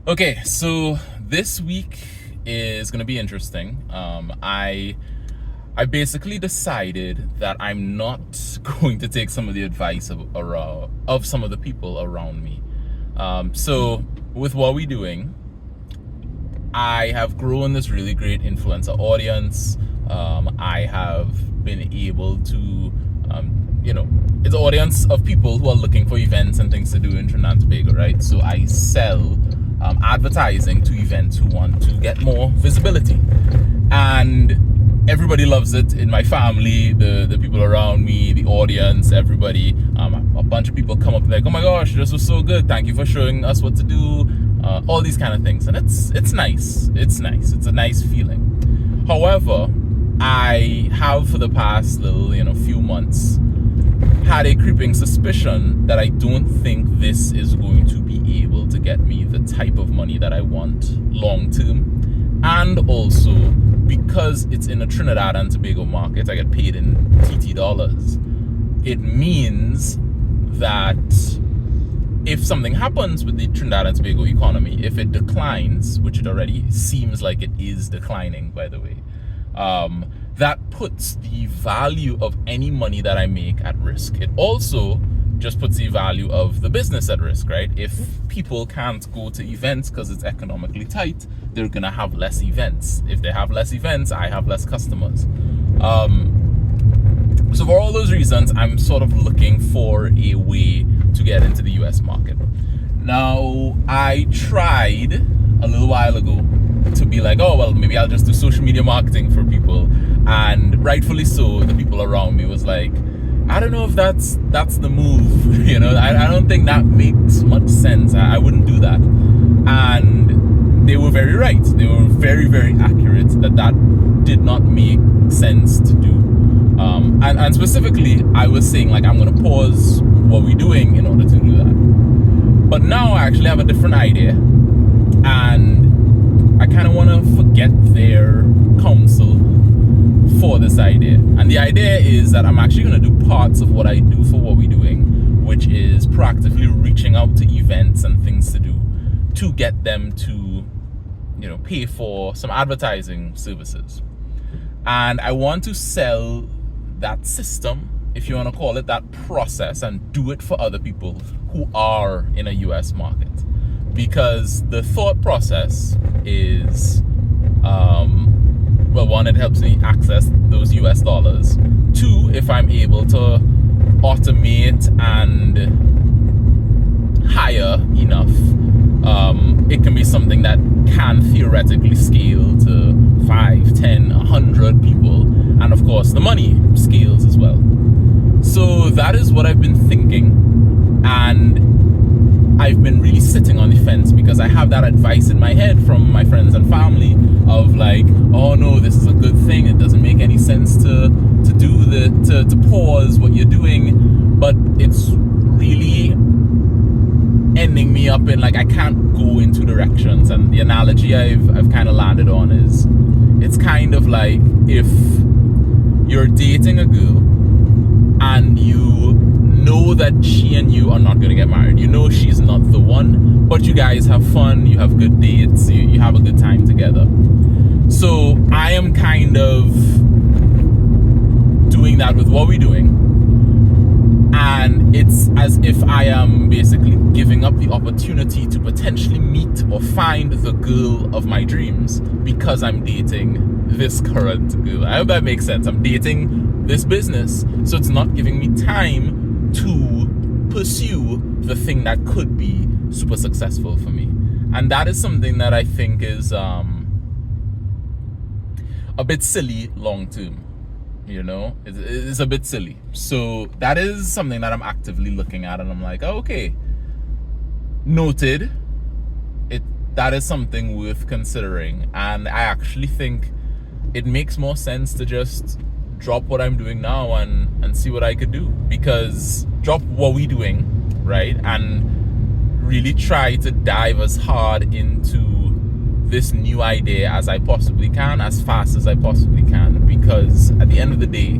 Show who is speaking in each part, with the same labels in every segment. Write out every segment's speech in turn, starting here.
Speaker 1: Okay, so this week is going to be interesting. I basically decided that I'm not going to take some of the advice of some of the people around me. So with WahWeDoing, I have grown this really great influencer audience. I have been able to, it's an audience of people who are looking for events and things to do in Trinidad and Tobago, right? So I sell advertising to events who want to get more visibility. And everybody loves it in my family, the people around me, the audience, everybody. A bunch of people come up like, oh my gosh, this was so good. Thank you for showing us what to do. All these kind of things. And it's nice. It's nice. It's a nice feeling. However, I have for the past few months had a creeping suspicion that I don't think this is going to be able to get me the type of money that I want long term. And also, because it's in a Trinidad and Tobago market, I get paid in TT dollars. It means that if something happens with the Trinidad and Tobago economy, if it declines, which it already seems like it is declining, by the way, that puts the value of any money that I make at risk. It also just puts the value of the business at risk, right? If people can't go to events because it's economically tight, they're gonna have less events. If they have less events, I have less customers. So for all those reasons, I'm sort of looking for a way to get into the US market. Now, I tried a little while ago to be like, oh, well, maybe I'll just do social media marketing for people. And rightfully so, the people around me was like, I don't know if that's the move. I don't think that makes much sense. I wouldn't do that. And they were very right. They were very, very accurate that did not make sense to do. And specifically, I was saying, like, I'm going to pause what we're doing in order to do that. But now I actually have a different idea. And I kind of want to forget their counsel for this idea. And the idea is that I'm actually going to do parts of what I do for what we're doing, which is proactively reaching out to events and things to do to get them to, pay for some advertising services. And I want to sell that system, if you want to call it, that process, and do it for other people who are in a US market. Because the thought process is, well, one, it helps me access those US dollars. Two, if I'm able to automate and hire enough, it can be something that can theoretically scale to 5, 10, 100 people. And of course, the money scales as well. So that is what I've been thinking. And I've been really sitting on the fence because I have that advice in my head from my friends and family of like, oh no, this is a good thing. It doesn't make any sense to pause what you're doing, but it's really ending me up in like I can't go in two directions. And the analogy I've kind of landed on is it's kind of like if you're dating a girl and you know that she and you are not going to get married. You know she's not the one, but you guys have fun, you have good dates, you have a good time together. So I am kind of doing that with what we're doing. And it's as if I am basically giving up the opportunity to potentially meet or find the girl of my dreams because I'm dating this current girl. I hope that makes sense. I'm dating this business, so it's not giving me time to pursue the thing that could be super successful for me. And that is something that I think is a bit silly long term. It's a bit silly. So that is something that I'm actively looking at, and I'm like, oh, okay, noted. That is something worth considering. And I actually think it makes more sense to just drop what I'm doing now and see what I could do. Because drop what we're doing, right? And really try to dive as hard into this new idea as I possibly can, as fast as I possibly can. Because at the end of the day,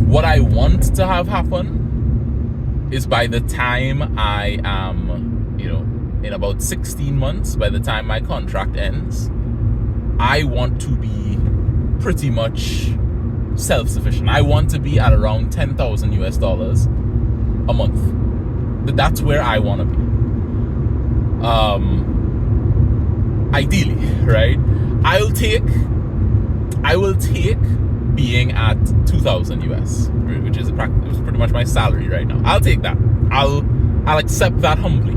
Speaker 1: what I want to have happen is by the time I am, in about 16 months, by the time my contract ends, I want to be pretty much self-sufficient. I want to be at around 10,000 US dollars a month. That's where I want to be. Ideally, right? I will take being at 2,000 US, which is pretty much my salary right now. I'll take that. I'll accept that humbly.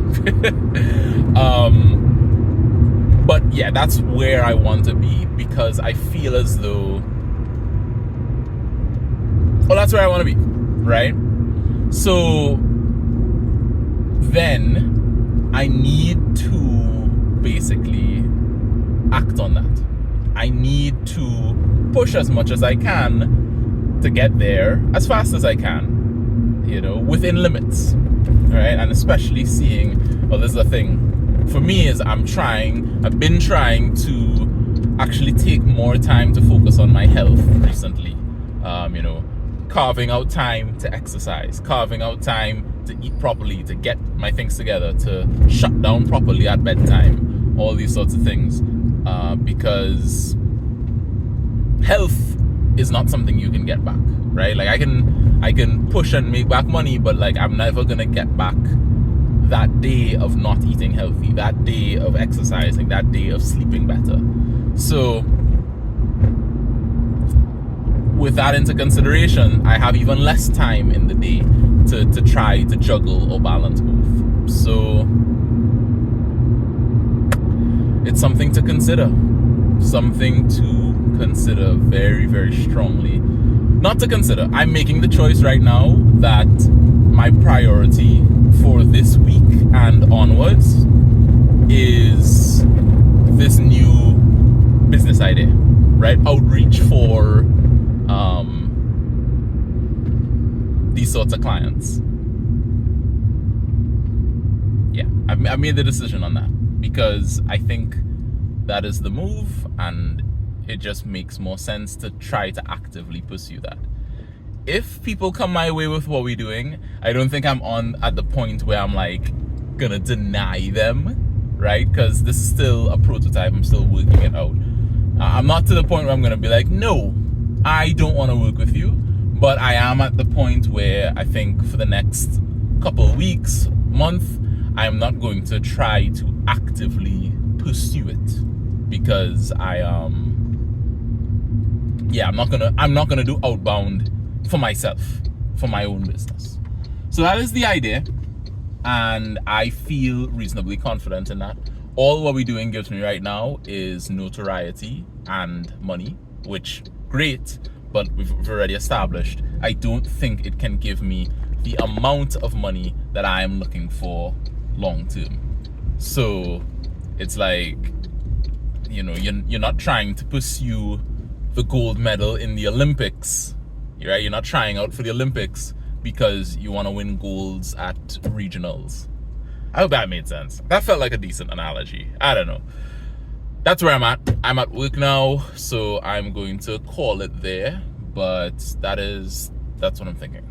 Speaker 1: But yeah, that's where I want to be, because I feel as though, well, that's where I want to be, right? So then I need to basically act on that. I need to push as much as I can to get there as fast as I can, within limits, right? And especially seeing, well, this is the thing for me, is I've been trying to actually take more time to focus on my health recently. Carving out time to exercise, carving out time to eat properly, to get my things together, to shut down properly at bedtime, all these sorts of things. Because health is not something you can get back, right? Like I can push and make back money, but like I'm never gonna get back that day of not eating healthy, that day of exercising, that day of sleeping better. So with that into consideration, I have even less time in the day to try to juggle or balance both. So it's something to consider. Something to consider very, very strongly. Not to consider. I'm making the choice right now that my priority for this week and onwards is this new business idea, right? Outreach for these sorts of clients. Yeah, I've made the decision on that, because I think that is the move, and it just makes more sense to try to actively pursue that. If people come my way with what we're doing, I don't think I'm at the point where I'm like gonna deny them, right? Because this is still a prototype. I'm still working it out. I'm not to the point where I'm gonna be like, no, I don't want to work with you. But I am at the point where I think for the next couple of weeks, month, I'm not going to try to actively pursue it, because I'm not gonna do outbound for myself, for my own business. So that is the idea, and I feel reasonably confident in that. All what we're doing gives me right now is notoriety and money, which great, but we've already established I don't think it can give me the amount of money that I am looking for long term. So it's like, you're not trying to pursue the gold medal in the Olympics, right? You're not trying out for the Olympics because you want to win golds at regionals. I hope that made sense. That felt like a decent analogy. I don't know. That's where I'm at. I'm at work now, so I'm going to call it there. But that's what I'm thinking.